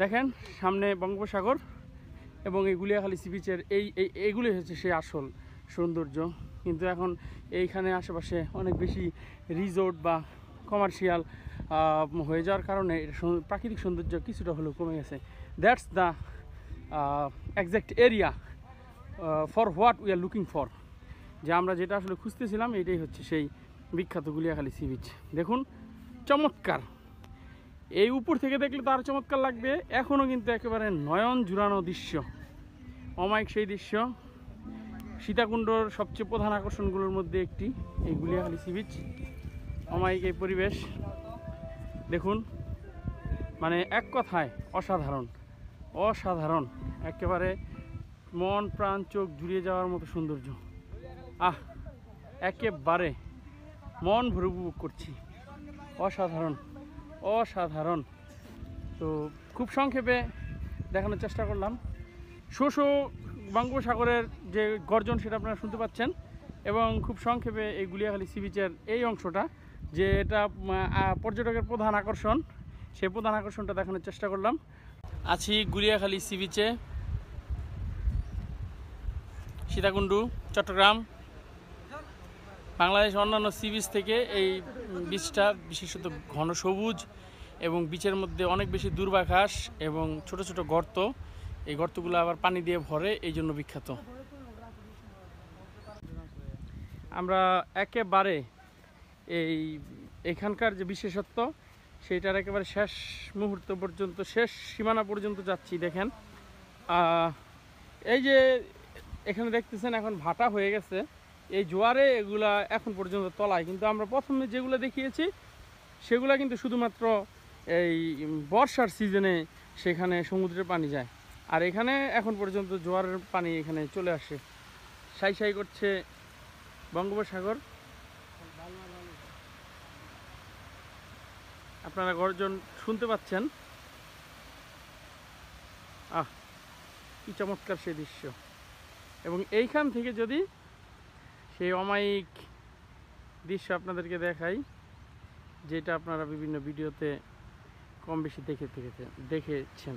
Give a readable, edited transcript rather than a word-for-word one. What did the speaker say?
দেখেন সামনে বঙ্গোপসাগর এবং এই গুলিয়াখালী সি বিচের এইগুলি হচ্ছে সেই আসল সৌন্দর্য। কিন্তু এখন এইখানে আশেপাশে অনেক বেশি রিসোর্ট বা কমার্শিয়াল হয়ে যাওয়ার কারণে প্রাকৃতিক সৌন্দর্য কিছুটা হলেও কমে গেছে। That's the exact area for what we are looking for. যে আমরা যেটা আসলে খুঁজতেছিলাম এটাই হচ্ছে সেই বিখ্যাত গুলিয়াখালী সি বিচ। দেখুন চমৎকার, এই উপর থেকে দেখলে তো আরও চমৎকার লাগবে। এখনও কিন্তু একেবারে নয়ন জুড়ানো দৃশ্য, অমায়িক সেই দৃশ্য। সীতাকুণ্ডর সবচেয়ে প্রধান আকর্ষণগুলোর মধ্যে একটি এই গুলিয়াখালী সি বিচ। অমায়িক এই পরিবেশ দেখুন, মানে এক কথায় অসাধারণ, অসাধারণ, একেবারে মন প্রাণ চোখ জুড়িয়ে যাওয়ার মতো সৌন্দর্য। একেবারে মন ভরে উপভোগ করছি, অসাধারণ অসাধারণ। তো খুব সংক্ষেপে দেখানোর চেষ্টা করলাম। শো বঙ্গোপসাগরের যে গর্জন সেটা আপনারা শুনতে পাচ্ছেন, এবং খুব সংক্ষেপে এই গুলিয়াখালী সি বিচের এই অংশটা যে এটা পর্যটকের প্রধান আকর্ষণ, সেই প্রধান আকর্ষণটা দেখানোর চেষ্টা করলাম। আছি গুলিয়াখালী সি বিচে, সীতাকুণ্ড, চট্টগ্রাম। বাংলাদেশ অন্যান্য সি বিচ থেকে এই বিচটা বিশেষত ঘন সবুজ এবং বিচের মধ্যে অনেক বেশি দূর্বাঘাস এবং ছোট ছোট গর্ত। এই গর্তগুলো আবার পানি দিয়ে ভরে, এই জন্য বিখ্যাত। আমরা একেবারে এখানকার যে বিশেষত্ব সেইটার একেবারে শেষ মুহূর্ত পর্যন্ত, শেষ সীমানা পর্যন্ত যাচ্ছি। দেখেন এই যে এখানে দেখতেছেন এখন ভাটা হয়ে গেছে, এই জোয়ারে এগুলা এখন পর্যন্ত তলায়। কিন্তু আমরা প্রথমে যেগুলো দেখিয়েছি সেগুলো কিন্তু শুধুমাত্র এই বর্ষার সিজনে সেখানে সমুদ্রের পানি যায়, আর এখানে এখন পর্যন্ত জোয়ারের পানি এখানে চলে আসে। সাই সাই করছে বঙ্গোপসাগর, আপনারা গর্জন শুনতে পাচ্ছেন। কি চমৎকার সেই দৃশ্য। এবং এইখান থেকে যদি সেই অমায়িক দৃশ্য আপনাদেরকে দেখাই, যেটা আপনারা বিভিন্ন ভিডিওতে কম বেশি দেখেছেন।